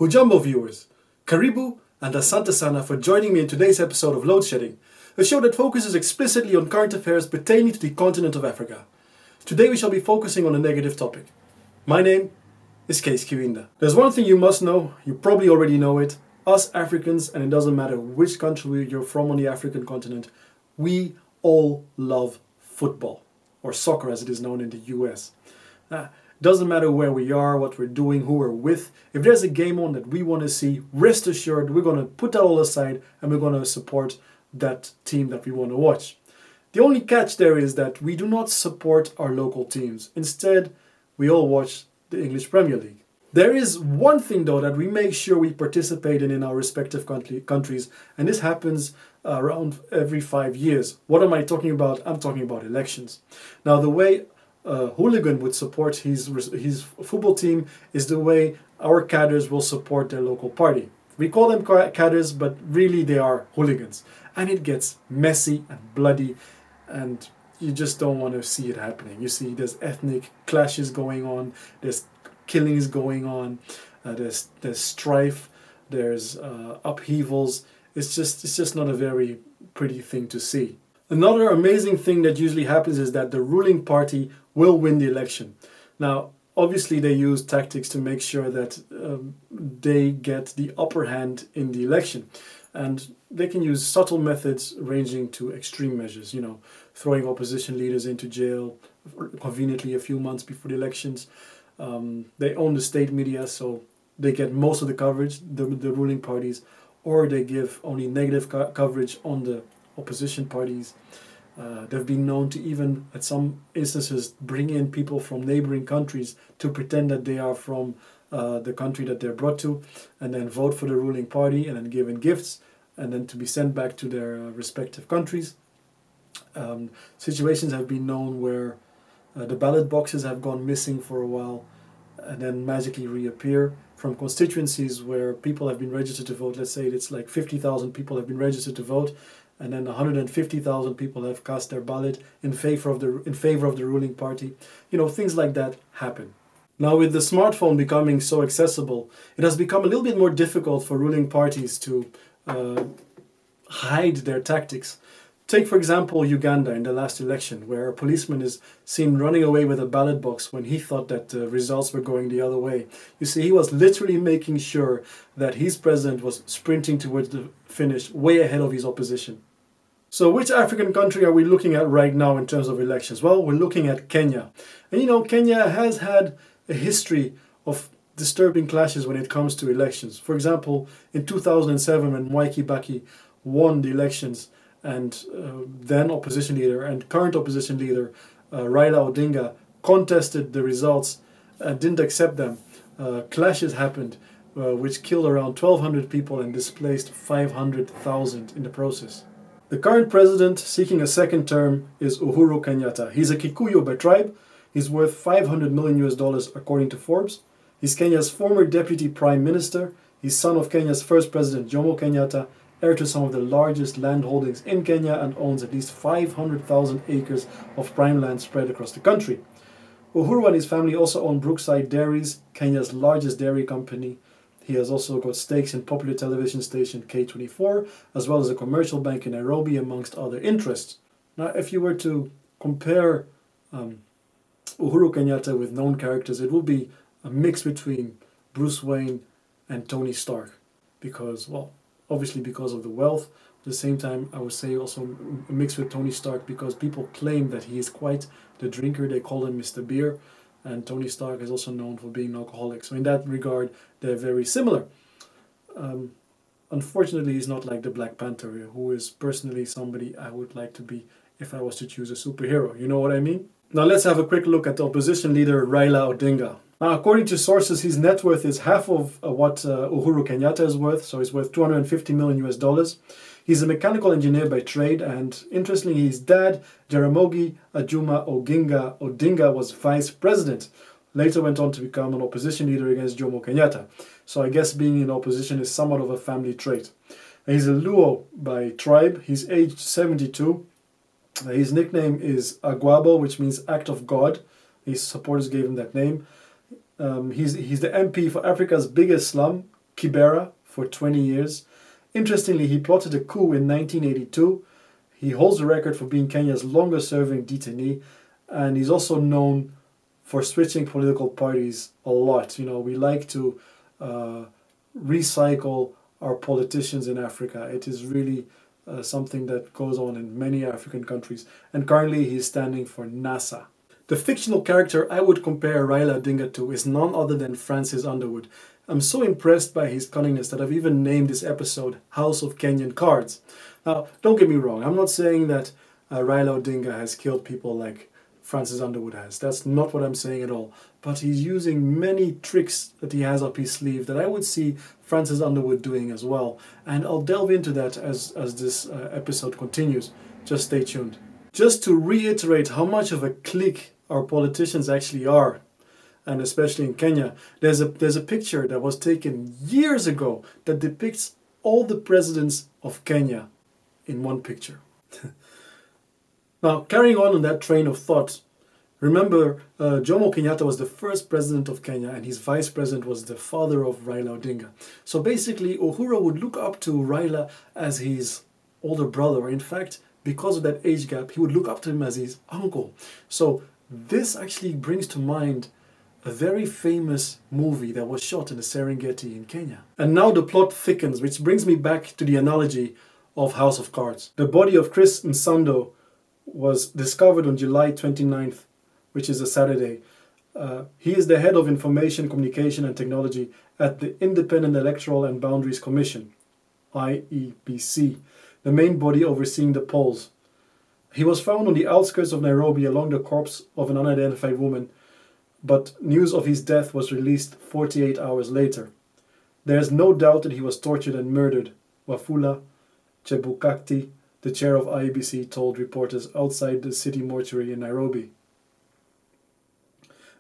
Hujambo viewers, Karibu and Asante Sana for joining me in today's episode of Load Shedding, a show that focuses explicitly on current affairs pertaining to the continent of Africa. Today we shall be focusing on a negative topic. My name is Kees Kibinda. There's one thing you must know, you probably already know it, us Africans, and it doesn't matter which country you're from on the African continent, we all love football, or soccer as it is known in the US. Doesn't matter where we are, what we're doing, who we're with. If there's a game on that we want to see, rest assured we're going to put that all aside and we're going to support that team that we want to watch. The only catch there is that we do not support our local teams. Instead, we all watch the English Premier League. There is one thing though that we make sure we participate in our respective countries, and this happens around every 5 years. What am I talking about? I'm talking about elections. Now the way a hooligan would support his football team is the way our cadres will support their local party. We call them cadres, but really they are hooligans. And it gets messy and bloody, and you just don't want to see it happening. You see there's ethnic clashes going on, there's killings going on, there's strife, there's upheavals. It's just not a very pretty thing to see. Another amazing thing that usually happens is that the ruling party will win the election. Now, obviously they use tactics to make sure that they get the upper hand in the election. And they can use subtle methods ranging to extreme measures, throwing opposition leaders into jail conveniently a few months before the elections. They own the state media, so they get most of the coverage, the ruling parties, or they give only negative coverage on the opposition parties. They've been known to even, at some instances, bring in people from neighboring countries to pretend that they are from the country that they're brought to, and then vote for the ruling party, and then given gifts, and then to be sent back to their respective countries. Situations have been known where the ballot boxes have gone missing for a while, and then magically reappear from constituencies where people have been registered to vote. Let's say it's like 50,000 people have been registered to vote, and then 150,000 people have cast their ballot in favor of the ruling party. Things like that happen. Now, with the smartphone becoming so accessible, it has become a little bit more difficult for ruling parties to hide their tactics. Take, for example, Uganda in the last election, where a policeman is seen running away with a ballot box when he thought that the results were going the other way. You see, he was literally making sure that his president was sprinting towards the finish way ahead of his opposition. So which African country are we looking at right now in terms of elections? Well, we're looking at Kenya. And Kenya has had a history of disturbing clashes when it comes to elections. For example, in 2007 when Mwai Kibaki won the elections, and then opposition leader and current opposition leader Raila Odinga contested the results and didn't accept them. Clashes happened which killed around 1,200 people and displaced 500,000 in the process. The current president seeking a second term is Uhuru Kenyatta. He's a Kikuyu by tribe. He's worth $500 million according to Forbes. He's Kenya's former deputy prime minister. He's son of Kenya's first president Jomo Kenyatta, heir to some of the largest land holdings in Kenya, and owns at least 500,000 acres of prime land spread across the country. Uhuru and his family also own Brookside Dairies, Kenya's largest dairy company. He has also got stakes in popular television station K24, as well as a commercial bank in Nairobi, amongst other interests. Now, if you were to compare Uhuru Kenyatta with known characters, it would be a mix between Bruce Wayne and Tony Stark, because, obviously because of the wealth. At the same time, I would say also a mix with Tony Stark because people claim that he is quite the drinker. They call him Mr. Beer, and Tony Stark is also known for being an alcoholic. So in that regard, they're very similar. Unfortunately, he's not like the Black Panther, who is personally somebody I would like to be if I was to choose a superhero. You know what I mean? Now let's have a quick look at the opposition leader Raila Odinga. Now, according to sources, his net worth is half of what Uhuru Kenyatta is worth, so he's worth $250 million. He's a mechanical engineer by trade, and interestingly, his dad, Jaramogi Ajuma Odinga, was vice president. Later went on to become an opposition leader against Jomo Kenyatta. So I guess being in opposition is somewhat of a family trait. He's a Luo by tribe. He's aged 72. His nickname is Agwabo, which means act of God. His supporters gave him that name. He's the MP for Africa's biggest slum, Kibera for 20 years. Interestingly, he plotted a coup in 1982. He holds the record for being Kenya's longest-serving detainee, and he's also known for switching political parties a lot. You know, we like to recycle our politicians in Africa. It is really something that goes on in many African countries. And currently he's standing for NASA. The fictional character I would compare Raila Odinga to is none other than Frank Underwood. I'm so impressed by his cunningness that I've even named this episode House of Kenyan Cards. Now, don't get me wrong, I'm not saying that Raila Odinga has killed people like Frank Underwood has. That's not what I'm saying at all. But he's using many tricks that he has up his sleeve that I would see Frank Underwood doing as well. And I'll delve into that as this episode continues. Just stay tuned. Just to reiterate how much of a clique our politicians actually are, and especially in Kenya, there's a picture that was taken years ago that depicts all the presidents of Kenya in one picture. Now, carrying on that train of thought, remember Jomo Kenyatta was the first president of Kenya and his vice president was the father of Raila Odinga. So basically, Uhuru would look up to Raila as his older brother. In fact, because of that age gap, he would look up to him as his uncle. So this actually brings to mind a very famous movie that was shot in the Serengeti in Kenya. And now the plot thickens, which brings me back to the analogy of House of Cards. The body of Kees Msando was discovered on July 29th, which is a Saturday. He is the head of Information, Communication and Technology at the Independent Electoral and Boundaries Commission, IEBC, the main body overseeing the polls. He was found on the outskirts of Nairobi along the corpse of an unidentified woman, but news of his death was released 48 hours later. There is no doubt that he was tortured and murdered, Wafula Chebukati, the chair of IEBC, told reporters outside the city mortuary in Nairobi.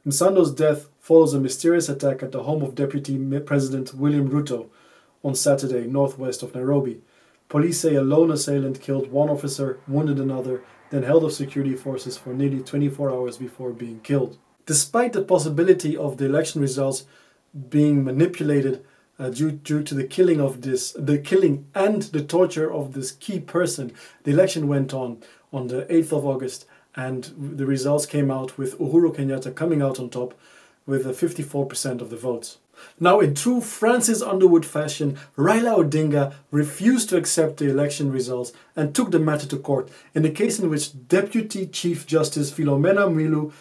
Msando's death follows a mysterious attack at the home of Deputy President William Ruto on Saturday, northwest of Nairobi. Police say a lone assailant killed one officer, wounded another, then held off security forces for nearly 24 hours before being killed. Despite the possibility of the election results being manipulated due to the killing and the torture of this key person, the election went on the 8th of August, and the results came out with Uhuru Kenyatta coming out on top with 54% of the votes. Now, in true Frank Underwood fashion, Raila Odinga refused to accept the election results and took the matter to court, in a case in which Deputy Chief Justice Philomena Mwilu,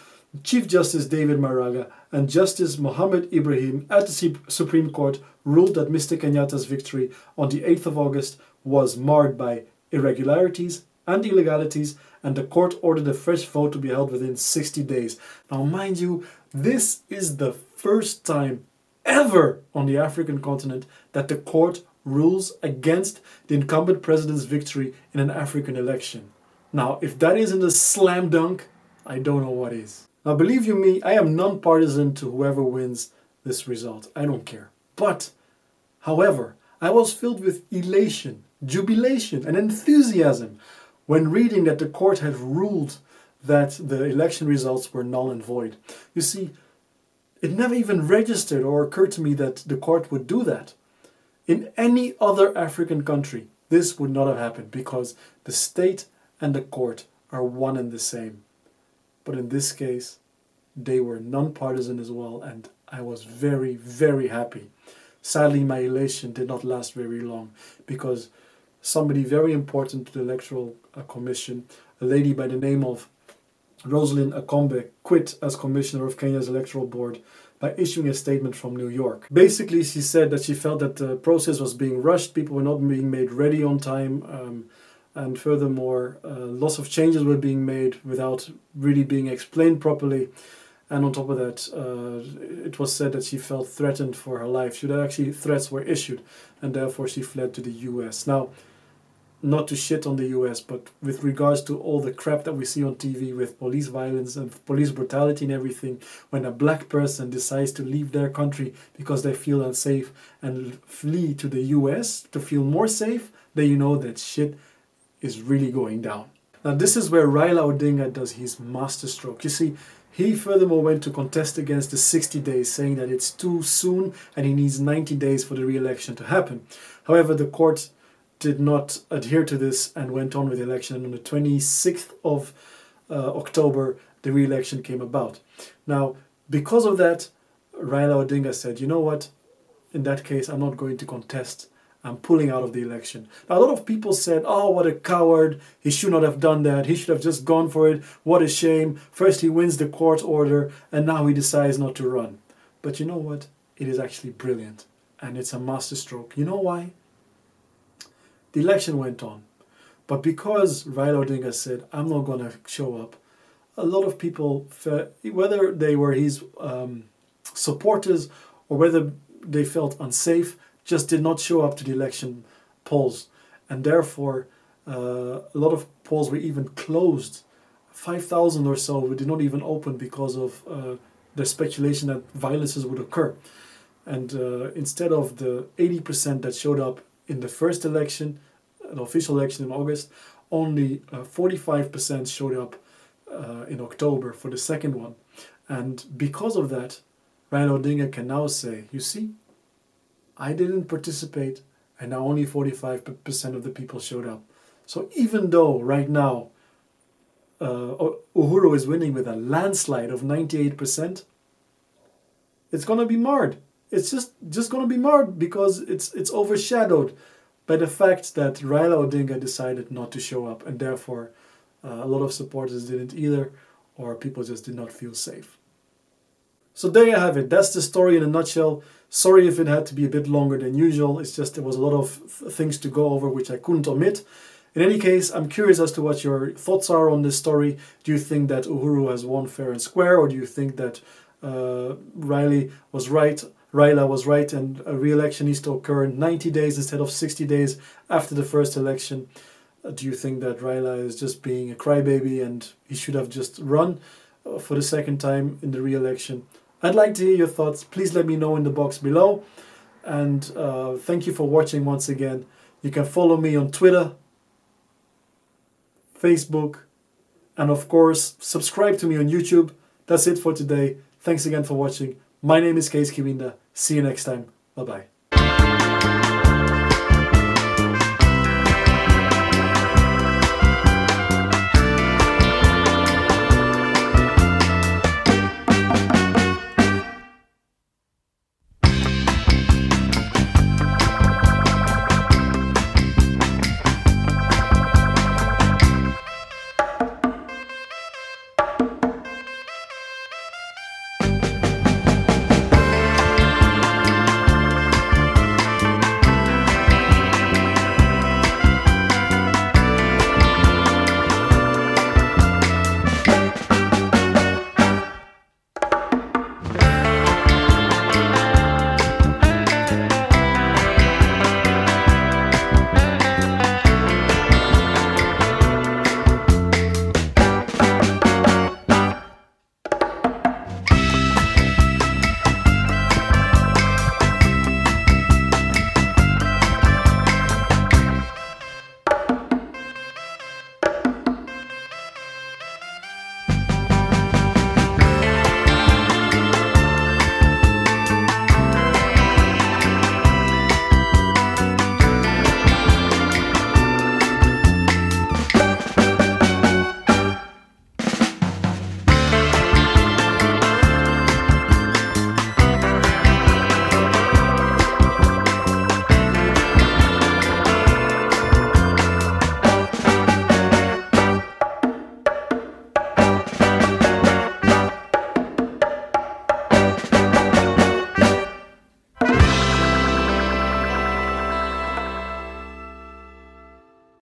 Chief Justice David Maraga and Justice Mohammed Ibrahim at the Supreme Court ruled that Mr. Kenyatta's victory on the 8th of August was marred by irregularities and illegalities, and the court ordered a fresh vote to be held within 60 days. Now, mind you, this is the first time ever on the African continent that the court rules against the incumbent president's victory in an African election. Now, if that isn't a slam dunk, I don't know what is. Now, believe you me, I am non-partisan to whoever wins this result. I don't care. But, however, I was filled with elation, jubilation, and enthusiasm when reading that the court had ruled that the election results were null and void. You see, it never even registered or occurred to me that the court would do that. In any other African country, this would not have happened because the state and the court are one and the same. But in this case, they were non-partisan as well, and I was very, very happy. Sadly, my elation did not last very long because somebody very important to the Electoral Commission, a lady by the name of Rosalind Akombe, quit as Commissioner of Kenya's Electoral Board by issuing a statement from New York. Basically, she said that she felt that the process was being rushed, people were not being made ready on time, and furthermore, lots of changes were being made without really being explained properly. And on top of that, it was said that she felt threatened for her life. Threats were issued, and therefore she fled to the US. Now, not to shit on the US, but with regards to all the crap that we see on TV with police violence and police brutality and everything, when a black person decides to leave their country because they feel unsafe and flee to the US to feel more safe, then you know that shit is really going down. Now, this is where Raila Odinga does his masterstroke. You see, He furthermore went to contest against the 60 days, saying that it's too soon and he needs 90 days for the re-election to happen. However, the court did not adhere to this and went on with the election, and on the 26th of October, the re-election came about. Now, because of that, Raila Odinga said, you know what, in that case, I'm not going to contest. I'm pulling out of the election. Now, a lot of people said, oh, what a coward. He should not have done that. He should have just gone for it. What a shame. First he wins the court order and now he decides not to run. But you know what? It is actually brilliant. And it's a masterstroke. You know why? The election went on. But because Raila Odinga said, I'm not going to show up, a lot of people, whether they were his supporters or whether they felt unsafe, just did not show up to the election polls. And therefore, a lot of polls were even closed. 5,000 or so did not even open because of the speculation that violences would occur. And instead of the 80% that showed up in the first election, the official election in August, only 45% showed up in October for the second one. And because of that, Raila Odinga can now say, you see, I didn't participate and now only 45% of the people showed up. So even though right now Uhuru is winning with a landslide of 98%, it's going to be marred. It's just going to be marred because it's overshadowed by the fact that Raila Odinga decided not to show up, and therefore a lot of supporters didn't either, or people just did not feel safe. So there you have it. That's the story in a nutshell. Sorry if it had to be a bit longer than usual. It's just there was a lot of things to go over which I couldn't omit. In any case, I'm curious as to what your thoughts are on this story. Do you think that Uhuru has won fair and square, or do you think that Raila was right and a re-election needs to occur in 90 days instead of 60 days after the first election? Do you think that Raila is just being a crybaby and he should have just run for the second time in the re-election? I'd like to hear your thoughts. Please let me know in the box below. And thank you for watching once again. You can follow me on Twitter, Facebook, and of course, subscribe to me on YouTube. That's it for today. Thanks again for watching. My name is Kees Kibinda. See you next time. Bye-bye.